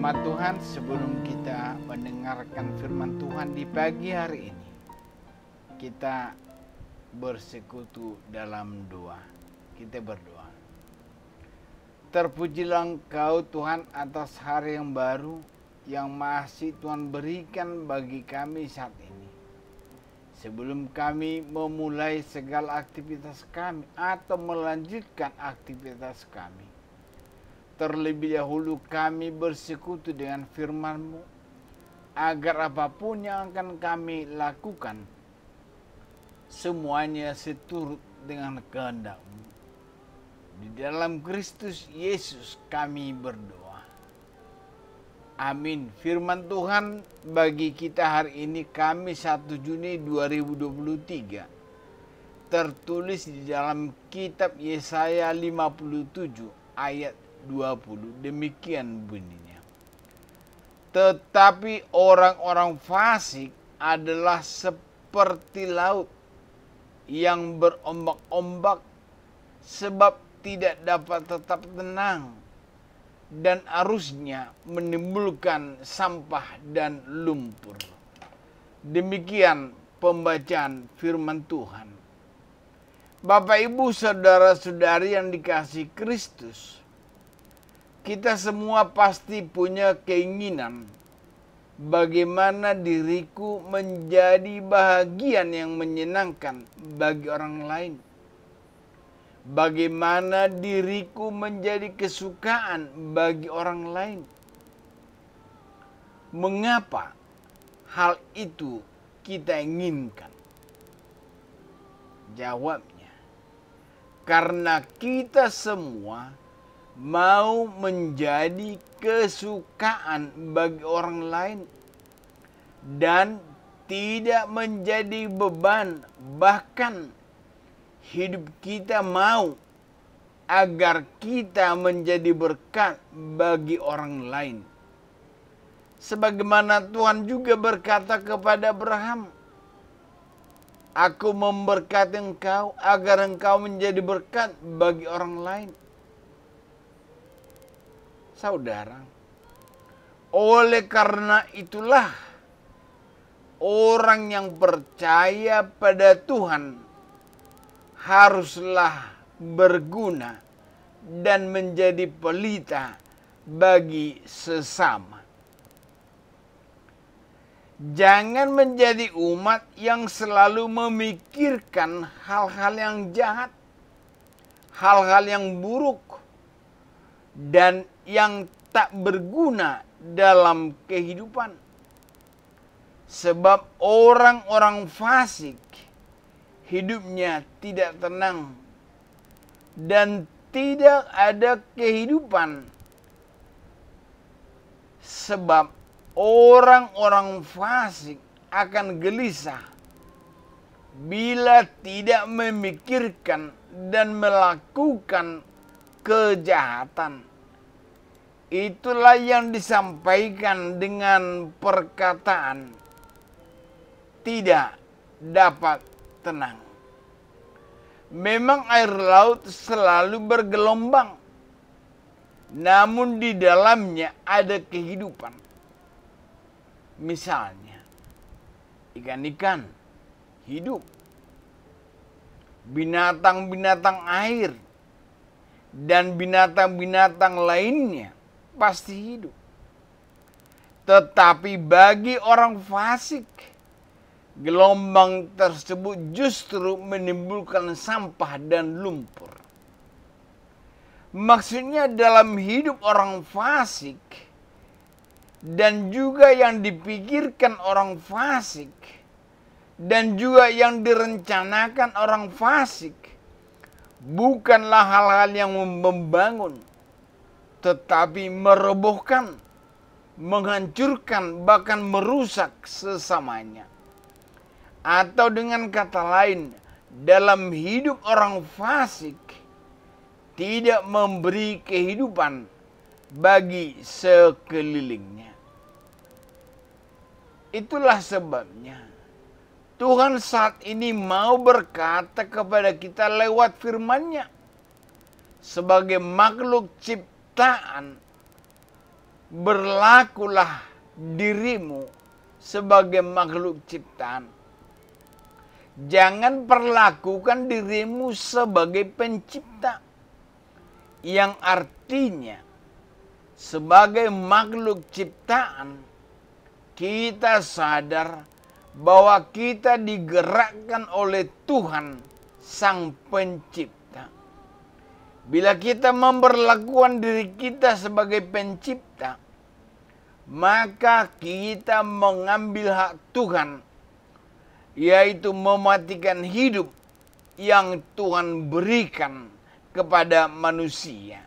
Jemaat Tuhan, sebelum kita mendengarkan firman Tuhan di pagi hari ini, kita bersekutu dalam doa. Kita berdoa. Terpujilah Engkau Tuhan atas hari yang baru yang masih Tuhan berikan bagi kami saat ini. Sebelum kami memulai segala aktivitas kami atau melanjutkan aktivitas kami, terlebih dahulu kami bersekutu dengan firman-Mu, agar apapun yang akan kami lakukan, semuanya seturut dengan kehendak-Mu. Di dalam Kristus Yesus kami berdoa. Amin. Firman Tuhan bagi kita hari ini, Kamis 1 Juni 2023, tertulis di dalam kitab Yesaya 57 ayat 20. Demikian bunyinya. Tetapi orang-orang fasik adalah seperti laut yang berombak-ombak, sebab tidak dapat tetap tenang, dan arusnya menimbulkan sampah dan lumpur. Demikian pembacaan firman Tuhan. Bapak, Ibu, saudara-saudari yang dikasihi Kristus, kita semua pasti punya keinginan bagaimana diriku menjadi bahagian yang menyenangkan bagi orang lain. Bagaimana diriku menjadi kesukaan bagi orang lain. Mengapa hal itu kita inginkan? Jawabnya, karena kita semua mau menjadi kesukaan bagi orang lain dan tidak menjadi beban. Bahkan hidup kita mau agar kita menjadi berkat bagi orang lain. Sebagaimana Tuhan juga berkata kepada Abraham, "Aku memberkati engkau agar engkau menjadi berkat bagi orang lain." Saudara, oleh karena itulah orang yang percaya pada Tuhan haruslah berguna dan menjadi pelita bagi sesama. Jangan menjadi umat yang selalu memikirkan hal-hal yang jahat, hal-hal yang buruk, dan yang tak berguna dalam kehidupan. Sebab orang-orang fasik hidupnya tidak tenang dan tidak ada kehidupan. Sebab orang-orang fasik akan gelisah bila tidak memikirkan dan melakukan kejahatan. Itulah yang disampaikan dengan perkataan tidak dapat tenang. Memang air laut selalu bergelombang, namun di dalamnya ada kehidupan. Misalnya, ikan-ikan hidup, binatang-binatang air, dan binatang-binatang lainnya pasti hidup. Tetapi bagi orang fasik, gelombang tersebut justru menimbulkan sampah dan lumpur. Maksudnya dalam hidup orang fasik dan juga yang dipikirkan orang fasik dan juga yang direncanakan orang fasik bukanlah hal-hal yang membangun, tetapi merobohkan, menghancurkan, bahkan merusak sesamanya. Atau dengan kata lain, dalam hidup orang fasik tidak memberi kehidupan bagi sekelilingnya. Itulah sebabnya Tuhan saat ini mau berkata kepada kita lewat firman-Nya, sebagai makhluk ciptaan, berlakulah dirimu sebagai makhluk ciptaan. Jangan perlakukan dirimu sebagai pencipta, yang artinya sebagai makhluk ciptaan kita sadar bahwa kita digerakkan oleh Tuhan Sang Pencipta. Bila kita memperlakukan diri kita sebagai pencipta, maka kita mengambil hak Tuhan, yaitu mematikan hidup yang Tuhan berikan kepada manusia.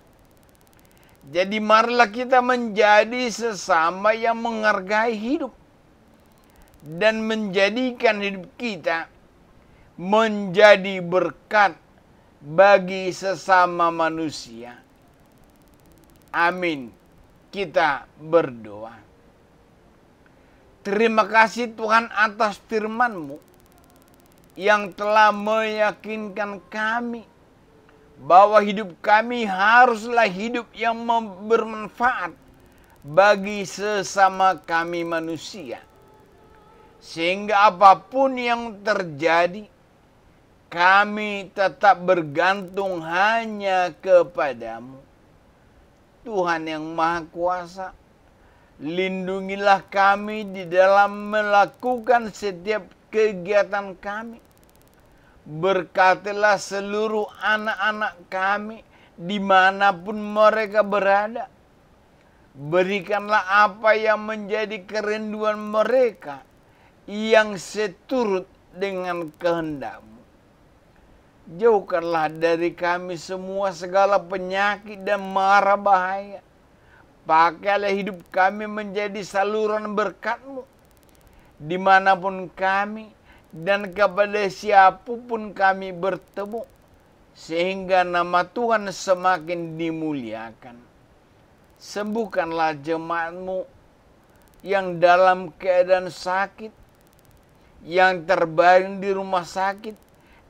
Jadi marilah kita menjadi sesama yang menghargai hidup dan menjadikan hidup kita menjadi berkat bagi sesama manusia. Amin. Kita berdoa. Terima kasih Tuhan atas firman-Mu yang telah meyakinkan kami bahwa hidup kami haruslah hidup yang bermanfaat bagi sesama kami manusia. Sehingga apapun yang terjadi, kami tetap bergantung hanya kepadamu. Tuhan yang Maha Kuasa, lindungilah kami di dalam melakukan setiap kegiatan kami. Berkatilah seluruh anak-anak kami dimanapun mereka berada. Berikanlah apa yang menjadi kerinduan mereka yang seturut dengan kehendak-Mu. Jauhkanlah dari kami semua segala penyakit dan mara bahaya. Pakailah hidup kami menjadi saluran berkat-Mu dimanapun kami dan kepada siapapun kami bertemu, sehingga nama Tuhan semakin dimuliakan. Sembuhkanlah jemaat-Mu yang dalam keadaan sakit, yang terbaring di rumah sakit,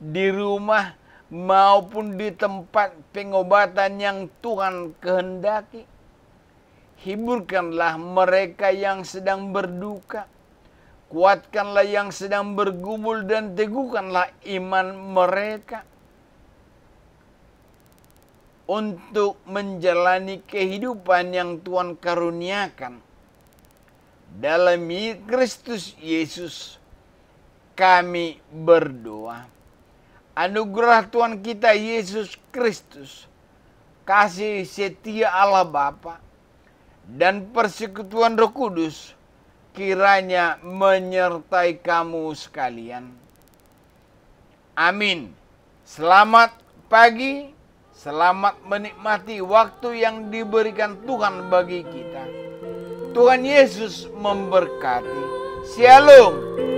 di rumah maupun di tempat pengobatan yang Tuhan kehendaki. Hiburkanlah mereka yang sedang berduka, kuatkanlah yang sedang bergumul dan teguhkanlah iman mereka untuk menjalani kehidupan yang Tuhan karuniakan. Dalam Kristus Yesus kami berdoa. Anugerah Tuhan kita Yesus Kristus, kasih setia Allah Bapa, dan persekutuan Roh Kudus kiranya menyertai kamu sekalian. Amin. Selamat pagi, selamat menikmati waktu yang diberikan Tuhan bagi kita. Tuhan Yesus memberkati. Shalom.